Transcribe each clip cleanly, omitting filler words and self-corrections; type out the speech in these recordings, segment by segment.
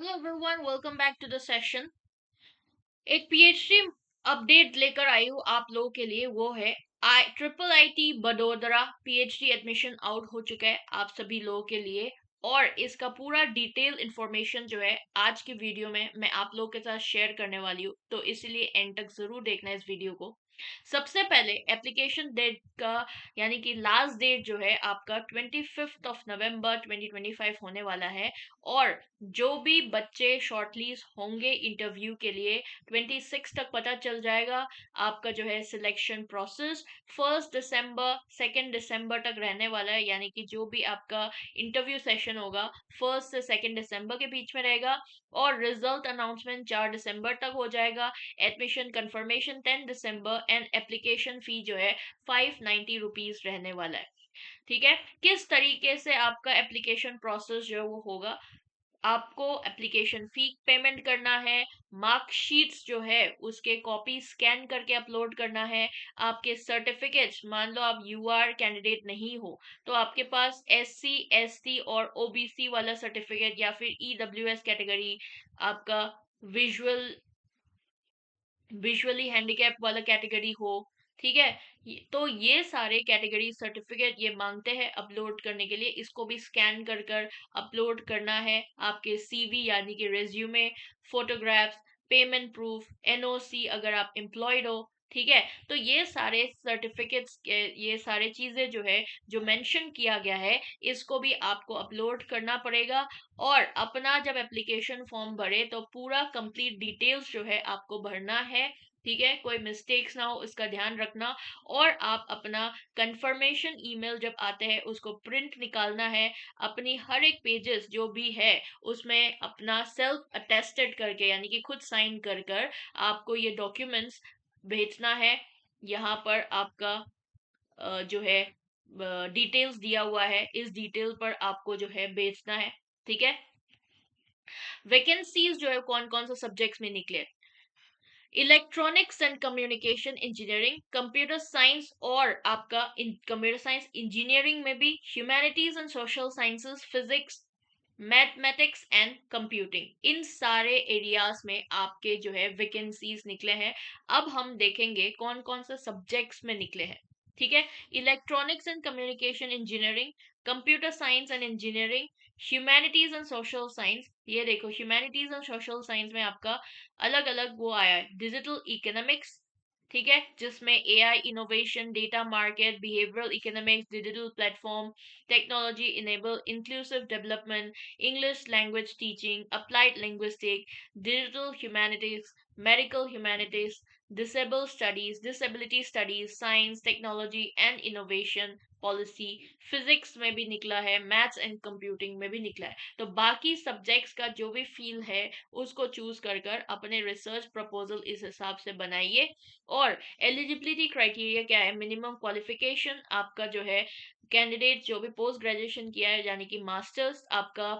Hello everyone, welcome back to the session. एक PhD update लेकर आई हूँ आप लोगों के लिए। वो है IIIT Vadodara PhD admission out हो चुका है आप सभी लोगों के लिए। और इसका पूरा डिटेल इंफॉर्मेशन जो है आज की वीडियो में मैं आप लोगों के साथ शेयर करने वाली हूँ, तो इसीलिए एंड तक जरूर देखना इस वीडियो को। सबसे पहले एप्लीकेशन डेट का यानी कि लास्ट डेट जो है आपका 25 नवंबर 2025 होने वाला है। और जो भी बच्चे शॉर्टलिस्ट होंगे इंटरव्यू के लिए 26 तक पता चल जाएगा। आपका जो है सिलेक्शन प्रोसेस 1 दिसंबर 2 दिसंबर तक रहने वाला है, यानी कि जो भी आपका इंटरव्यू सेशन होगा 1 से 2 दिसंबर के बीच में रहेगा। और रिजल्ट अनाउंसमेंट 4 दिसंबर तक हो जाएगा। Admission confirmation 10 December and application fee जो है 590 रुपीज रहने वाला है। ठीक है, किस तरीके से आपका एप्लीकेशन प्रोसेस जो है वो होगा। आपको एप्लीकेशन फी पेमेंट करना है, मार्कशीट्स जो है उसके कॉपी स्कैन करके अपलोड करना है। आपके सर्टिफिकेट्स, मान लो आप यूआर कैंडिडेट नहीं हो तो आपके पास एससी एसटी और ओबीसी वाला सर्टिफिकेट या फिर ईडब्ल्यूएस कैटेगरी, आपका विजुअल विजुअली हैंडीकैप वाला कैटेगरी हो। ठीक है, तो ये सारे कैटेगरी सर्टिफिकेट ये मांगते हैं अपलोड करने के लिए। इसको भी स्कैन कर कर अपलोड करना है। आपके सीवी यानी कि resume, photographs, payment proof, NOC अगर आप एम्प्लॉयड हो। ठीक है, तो ये सारे सर्टिफिकेट्स, ये सारे चीजें जो है जो मेंशन किया गया है इसको भी आपको अपलोड करना पड़ेगा। और अपना जब एप्लीकेशन फॉर्म भरे तो पूरा कंप्लीट डिटेल्स जो है आपको भरना है। ठीक है, कोई मिस्टेक्स ना हो इसका ध्यान रखना। और आप अपना कंफर्मेशन ईमेल जब आते हैं उसको प्रिंट निकालना है। अपनी हर एक पेजेस जो भी है उसमें अपना सेल्फ अटेस्टेड करके यानी कि खुद साइन कर कर आपको ये डॉक्यूमेंट्स भेजना है। यहाँ पर आपका जो है डिटेल्स दिया हुआ है, इस डिटेल पर आपको जो है भेजना है। ठीक है, वैकेंसीज जो है कौन कौन सा सब्जेक्ट्स में निकले। Electronics and communication engineering, computer science और आपका कंप्यूटर साइंस इंजीनियरिंग में भी, humanities and social sciences, physics, mathematics and computing, इन सारे एरियाज में आपके जो है वैकेंसीज निकले हैं। अब हम देखेंगे कौन कौन से सब्जेक्ट्स में निकले हैं। ठीक है, electronics and communication engineering, computer science and engineering, humanities and social science. ये देखो, ह्यूमैनिटीज एंड सोशल साइंस में आपका अलग अलग वो आया है। डिजिटल इकोनॉमिक्स, ठीक है, जिसमें AI innovation, data market, behavioural economics, digital platform, technology enable inclusive development, English language teaching, applied linguistic, digital humanities, medical humanities, disability studies, science technology and innovation policy, physics में भी निकला है, maths and computing में भी निकला है। तो बाकी सब्जेक्ट्स का जो भी फील्ड है उसको चूज कर कर अपने रिसर्च प्रपोजल इस हिसाब से बनाइए। और एलिजिबिलिटी क्राइटेरिया क्या है, मिनिमम क्वालिफिकेशन आपका जो है, कैंडिडेट जो भी पोस्ट ग्रेजुएशन किया है यानी कि मास्टर्स आपका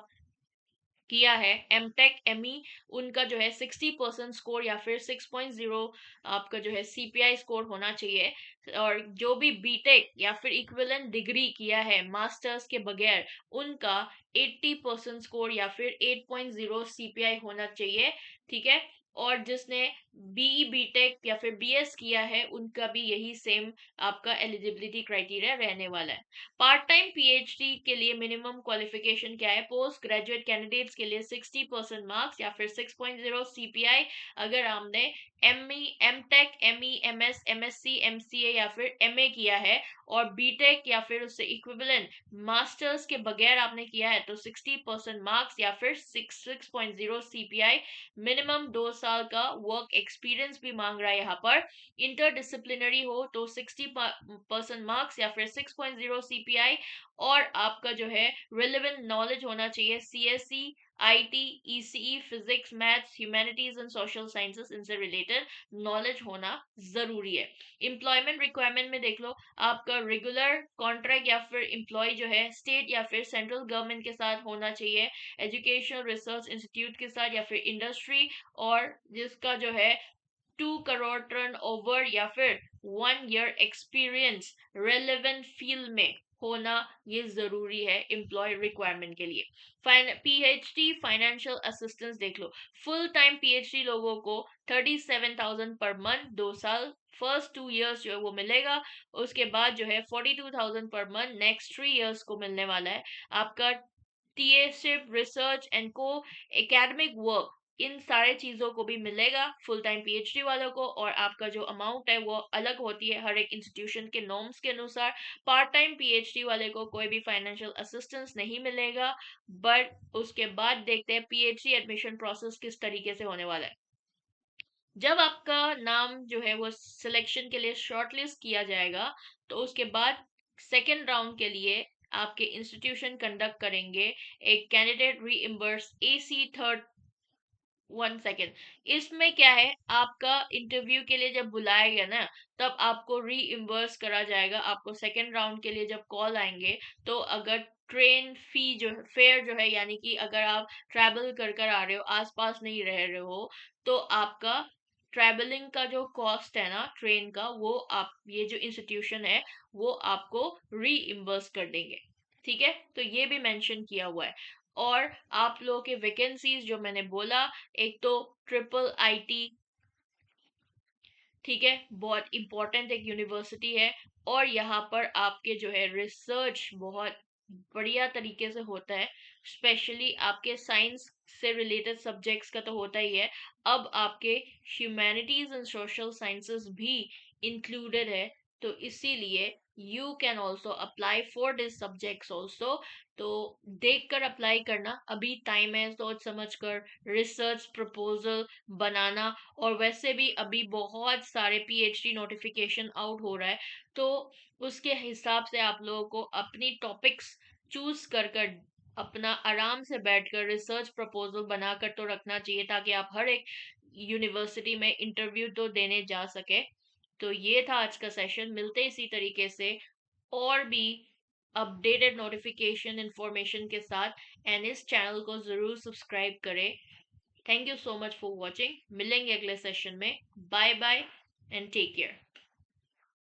किया है, एम टेक एम ई, उनका जो है 60% स्कोर या फिर 6.0 आपका जो है सीपीआई स्कोर होना चाहिए। और जो भी बीटेक या फिर इक्विवेलेंट डिग्री किया है मास्टर्स के बगैर, उनका 80% स्कोर या फिर 8.0 सीपीआई होना चाहिए। ठीक है, और जिसने बीई बीटेक या फिर बीएस किया है उनका भी यही सेम आपका एलिजिबिलिटी क्राइटेरिया रहने वाला है। पार्ट टाइम पीएचडी के लिए मिनिमम क्वालिफिकेशन क्या है, पोस्ट ग्रेजुएट कैंडिडेट्स के लिए 60% मार्क्स या फिर 6.0 सीपीआई। अगर आपने M tech M E M S M S C M C A या फिर एम ए किया है और बीटेक या फिर उससे इक्विवेलेंट मास्टर्स के बगैर आपने किया है तो 60% मार्क्स या फिर 6.0 सीपीआई। मिनिमम 2 साल का वर्क एक्सपीरियंस भी मांग रहा है यहाँ पर। इंटरडिसिप्लिनरी हो तो 60% मार्क्स या फिर 6.0 सीपीआई। और आपका जो है रिलेवेंट नॉलेज होना चाहिए, CSC, IT, ECE, physics, maths, humanities and social sciences, इनसे रिलेटेड नॉलेज होना जरूरी है। एम्प्लॉयमेंट रिक्वायरमेंट में देख लो, आपका रेगुलर कॉन्ट्रैक्ट या फिर एम्प्लॉय जो है स्टेट या फिर सेंट्रल गवर्नमेंट के साथ होना चाहिए, एजुकेशनल रिसर्च इंस्टीट्यूट के साथ या फिर इंडस्ट्री, और जिसका जो है 2 करोड़ टर्न ओवर या फिर 1 ईयर एक्सपीरियंस रेलेवेंट फील्ड में होना ये ज़रूरी है एम्प्लॉय रिक्वायरमेंट के लिए। पीएचडी फाइनेंशियल असिस्टेंस देख लो, फुल टाइम पीएचडी लोगों को 37,000 पर मंथ 2 साल फर्स्ट 2 इयर्स जो है वो मिलेगा। उसके बाद जो है 42,000 पर मंथ नेक्स्ट 3 इयर्स को मिलने वाला है। आपका टीएशिप रिसर्च एंड को एकेडमिक वर्क इन सारे चीज़ों को भी मिलेगा फुल टाइम पीएचडी वालों को, और आपका जो अमाउंट है वो अलग होती है हर एक इंस्टीट्यूशन के नॉर्म्स के अनुसार। पार्ट टाइम पीएचडी वाले को कोई भी फाइनेंशियल असिस्टेंस नहीं मिलेगा। बट उसके बाद देखते हैं पीएचडी एडमिशन प्रोसेस किस तरीके से होने वाला है। जब आपका नाम जो है वो सिलेक्शन के लिए शॉर्टलिस्ट किया जाएगा, तो उसके बाद सेकेंड राउंड के लिए आपके इंस्टीट्यूशन कंडक्ट करेंगे एक candidate reimburse AC third 1 second. इसमें क्या है, आपका इंटरव्यू के लिए जब बुलाया गया ना, तब आपको रीइंबर्स करा जाएगा। आपको सेकेंड राउंड के लिए जब कॉल आएंगे, तो अगर ट्रेन फी जो है फेयर जो है, यानी कि अगर आप ट्रैवल कर कर आ रहे हो, आसपास नहीं रह रहे हो, तो आपका ट्रैवलिंग का जो कॉस्ट है ना ट्रेन का, वो आप ये जो इंस्टीट्यूशन है वो आपको रीइंबर्स कर देंगे। ठीक है, तो ये भी मेंशन किया हुआ है। और आप लोगों के वैकेंसीज जो मैंने बोला, एक तो ट्रिपल आईटी, ठीक है, बहुत इंपॉर्टेंट एक यूनिवर्सिटी है। और यहाँ पर आपके जो है रिसर्च बहुत बढ़िया तरीके से होता है। स्पेशली आपके साइंस से रिलेटेड सब्जेक्ट्स का तो होता ही है, अब आपके ह्यूमैनिटीज एंड सोशल साइंसेस भी इंक्लूडेड है। तो इसीलिए you can also apply for this subjects also. तो देख कर अप्लाई करना, अभी टाइम है सोच समझ कर रिसर्च प्रपोजल बनाना। और वैसे भी अभी बहुत सारे पीएचडी नोटिफिकेशन आउट हो रहा है, तो उसके हिसाब से आप लोगों को अपनी टॉपिक्स चूज कर कर अपना आराम से बैठकर रिसर्च प्रपोजल बनाकर तो रखना चाहिए, ताकि आप हर एक यूनिवर्सिटी में इंटरव्यू तो देने जा सके। तो ये था आज का सेशन, मिलते इसी तरीके से और भी अपडेटेड नोटिफिकेशन इंफॉर्मेशन के साथ। एंड इस चैनल को ज़रूर सब्सक्राइब करें। Thank you so much for watching, मिलेंगे अगले सेशन में। Bye bye and take care.